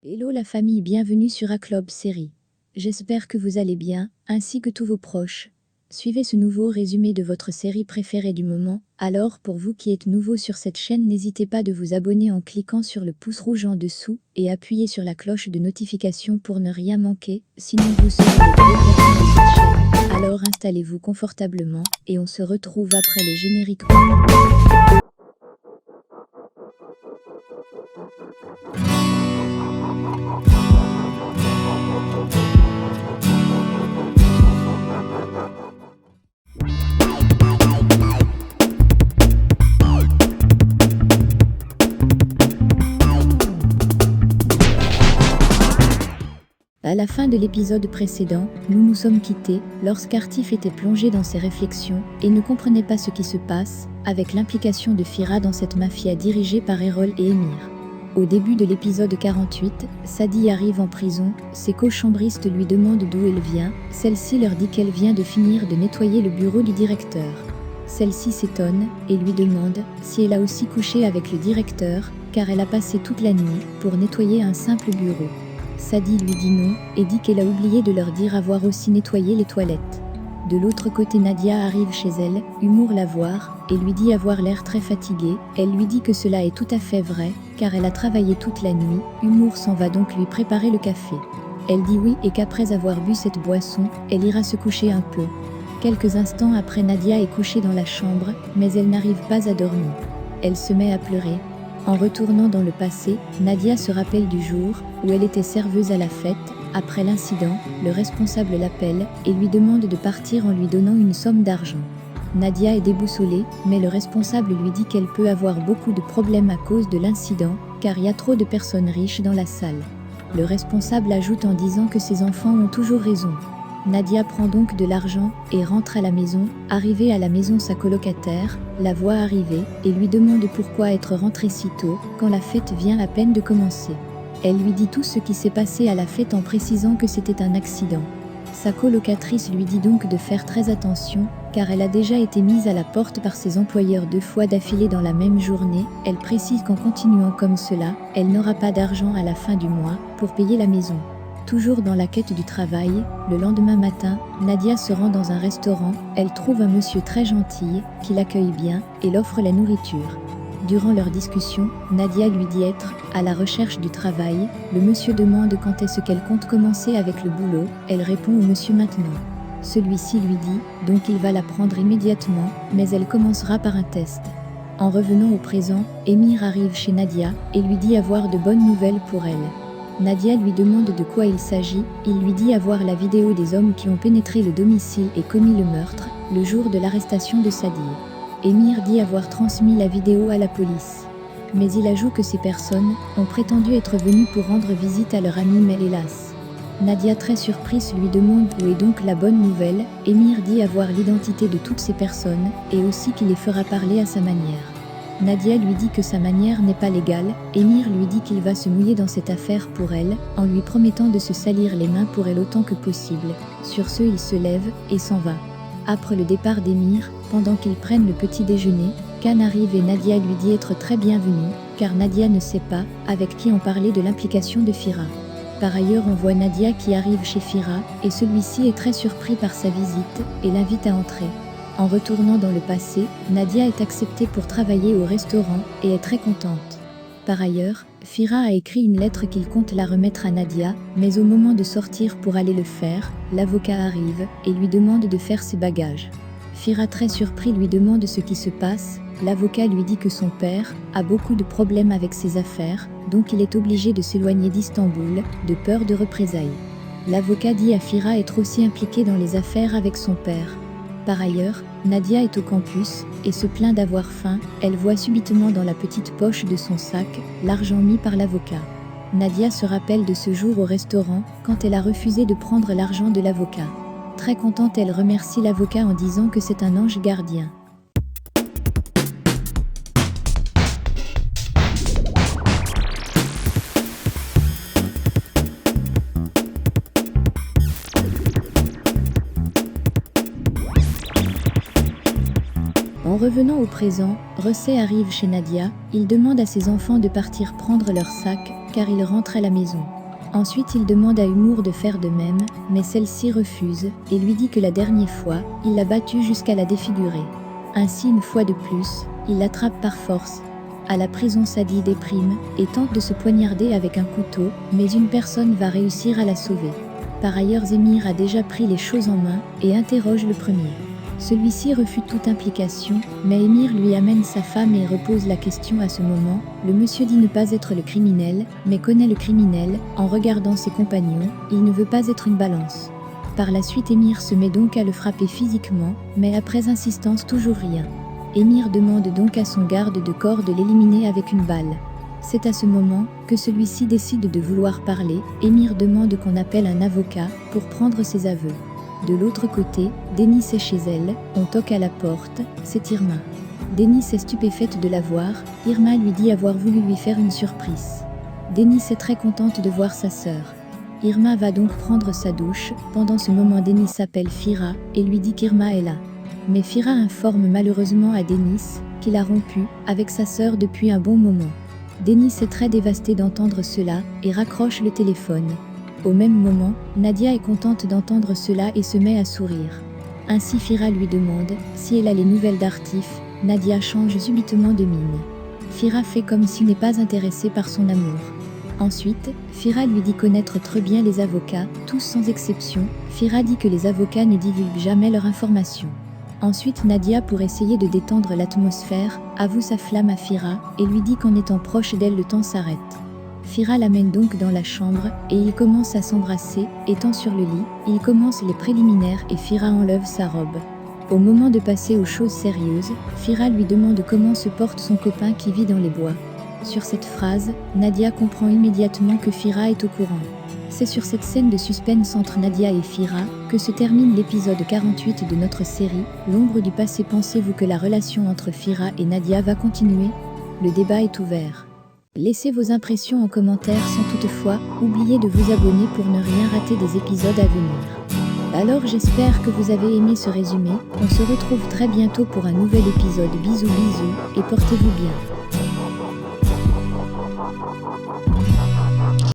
Hello la famille, bienvenue sur A-Club Série. J'espère que vous allez bien, ainsi que tous vos proches. Suivez ce nouveau résumé de votre série préférée du moment. Alors pour vous qui êtes nouveau sur cette chaîne, n'hésitez pas de vous abonner en cliquant sur le pouce rouge en dessous et appuyez sur la cloche de notification pour ne rien manquer, sinon vous serez les gros perdants de cette chaîne. Alors installez-vous confortablement et on se retrouve après les génériques. À la fin de l'épisode précédent, nous nous sommes quittés lorsqu'Artif était plongé dans ses réflexions et ne comprenait pas ce qui se passe, avec l'implication de Fira dans cette mafia dirigée par Errol et Émir. Au début de l'épisode 48, Sadie arrive en prison, ses co-chambristes lui demandent d'où elle vient, celle-ci leur dit qu'elle vient de finir de nettoyer le bureau du directeur. Celle-ci s'étonne et lui demande si elle a aussi couché avec le directeur, car elle a passé toute la nuit pour nettoyer un simple bureau. Sadie lui dit non et dit qu'elle a oublié de leur dire avoir aussi nettoyé les toilettes. De l'autre côté, Nadia arrive chez elle, Humour la voir et lui dit avoir l'air très fatiguée. Elle lui dit que cela est tout à fait vrai, car elle a travaillé toute la nuit. Humour s'en va donc lui préparer le café. Elle dit oui et qu'après avoir bu cette boisson, elle ira se coucher un peu. Quelques instants après, Nadia est couchée dans la chambre, mais elle n'arrive pas à dormir. Elle se met à pleurer. En retournant dans le passé, Nadia se rappelle du jour où elle était serveuse à la fête. Après l'incident, le responsable l'appelle et lui demande de partir en lui donnant une somme d'argent. Nadia est déboussolée, mais le responsable lui dit qu'elle peut avoir beaucoup de problèmes à cause de l'incident, car il y a trop de personnes riches dans la salle. Le responsable ajoute en disant que ses enfants ont toujours raison. Nadia prend donc de l'argent et rentre à la maison. Arrivée à la maison, sa colocataire la voit arriver et lui demande pourquoi être rentrée si tôt quand la fête vient à peine de commencer. Elle lui dit tout ce qui s'est passé à la fête en précisant que c'était un accident. Sa colocatrice lui dit donc de faire très attention car elle a déjà été mise à la porte par ses employeurs 2 fois d'affilée dans la même journée. Elle précise qu'en continuant comme cela, elle n'aura pas d'argent à la fin du mois pour payer la maison. Toujours dans la quête du travail, le lendemain matin, Nadia se rend dans un restaurant. Elle trouve un monsieur très gentil qui l'accueille bien et l'offre la nourriture. Durant leur discussion, Nadia lui dit être à la recherche du travail. Le monsieur demande quand est-ce qu'elle compte commencer avec le boulot. Elle répond au monsieur maintenant. Celui-ci lui dit donc qu'il va la prendre immédiatement, mais elle commencera par un test. En revenant au présent, Émir arrive chez Nadia et lui dit avoir de bonnes nouvelles pour elle. Nadia lui demande de quoi il s'agit. Il lui dit avoir la vidéo des hommes qui ont pénétré le domicile et commis le meurtre, le jour de l'arrestation de Sadie. Émir dit avoir transmis la vidéo à la police. Mais il ajoute que ces personnes ont prétendu être venues pour rendre visite à leur amie, mais hélas. Nadia, très surprise, lui demande où est donc la bonne nouvelle. Émir dit avoir l'identité de toutes ces personnes et aussi qu'il les fera parler à sa manière. Nadia lui dit que sa manière n'est pas légale. Émir lui dit qu'il va se mouiller dans cette affaire pour elle, en lui promettant de se salir les mains pour elle autant que possible. Sur ce, il se lève et s'en va. Après le départ d'Émir, pendant qu'ils prennent le petit déjeuner, Khan arrive et Nadia lui dit être très bienvenue, car Nadia ne sait pas avec qui on parlait de l'implication de Fira. Par ailleurs, on voit Nadia qui arrive chez Fira, et celui-ci est très surpris par sa visite et l'invite à entrer. En retournant dans le passé, Nadia est acceptée pour travailler au restaurant et est très contente. Par ailleurs, Fira a écrit une lettre qu'il compte la remettre à Nadia, mais au moment de sortir pour aller le faire, l'avocat arrive et lui demande de faire ses bagages. Fira, très surpris, lui demande ce qui se passe. L'avocat lui dit que son père a beaucoup de problèmes avec ses affaires, donc il est obligé de s'éloigner d'Istanbul, de peur de représailles. L'avocat dit à Fira être aussi impliquée dans les affaires avec son père. Par ailleurs, Nadia est au campus et se plaint d'avoir faim. Elle voit subitement dans la petite poche de son sac l'argent mis par l'avocat. Nadia se rappelle de ce jour au restaurant quand elle a refusé de prendre l'argent de l'avocat. Très contente, elle remercie l'avocat en disant que c'est un ange gardien. En revenant au présent, Ressé arrive chez Nadia. Il demande à ses enfants de partir prendre leur sac, car il rentre à la maison. Ensuite il demande à Humour de faire de même, mais celle-ci refuse, et lui dit que la dernière fois, il l'a battue jusqu'à la défigurer. Ainsi une fois de plus, il l'attrape par force. À la prison Sadie déprime, et tente de se poignarder avec un couteau, mais une personne va réussir à la sauver. Par ailleurs Émir a déjà pris les choses en main, et interroge le premier. Celui-ci refuse toute implication, mais Émir lui amène sa femme et repose la question à ce moment. Le monsieur dit ne pas être le criminel, mais connaît le criminel. En regardant ses compagnons, il ne veut pas être une balance. Par la suite Émir se met donc à le frapper physiquement, mais après insistance toujours rien. Émir demande donc à son garde de corps de l'éliminer avec une balle. C'est à ce moment que celui-ci décide de vouloir parler. Émir demande qu'on appelle un avocat pour prendre ses aveux. De l'autre côté, Denis est chez elle, on toque à la porte, c'est Irma. Denis est stupéfaite de la voir, Irma lui dit avoir voulu lui faire une surprise. Denis est très contente de voir sa sœur. Irma va donc prendre sa douche, pendant ce moment Denis s'appelle Fira, et lui dit qu'Irma est là. Mais Fira informe malheureusement à Denis qu'il a rompu avec sa sœur depuis un bon moment. Denis est très dévasté d'entendre cela, et raccroche le téléphone. Au même moment, Nadia est contente d'entendre cela et se met à sourire. Ainsi Fira lui demande si elle a les nouvelles d'Artif. Nadia change subitement de mine. Fira fait comme s'il n'est pas intéressé par son amour. Ensuite, Fira lui dit connaître très bien les avocats, tous sans exception. Fira dit que les avocats ne divulguent jamais leurs informations. Ensuite Nadia, pour essayer de détendre l'atmosphère, avoue sa flamme à Fira et lui dit qu'en étant proche d'elle le temps s'arrête. Fira l'amène donc dans la chambre, et ils commencent à s'embrasser. Étant sur le lit, ils commencent les préliminaires et Fira enlève sa robe. Au moment de passer aux choses sérieuses, Fira lui demande comment se porte son copain qui vit dans les bois. Sur cette phrase, Nadia comprend immédiatement que Fira est au courant. C'est sur cette scène de suspense entre Nadia et Fira que se termine l'épisode 48 de notre série, L'ombre du passé. Pensez-vous que la relation entre Fira et Nadia va continuer? Le débat est ouvert. Laissez vos impressions en commentaire sans toutefois oublier de vous abonner pour ne rien rater des épisodes à venir. Alors j'espère que vous avez aimé ce résumé, on se retrouve très bientôt pour un nouvel épisode. Bisous bisous et portez-vous bien.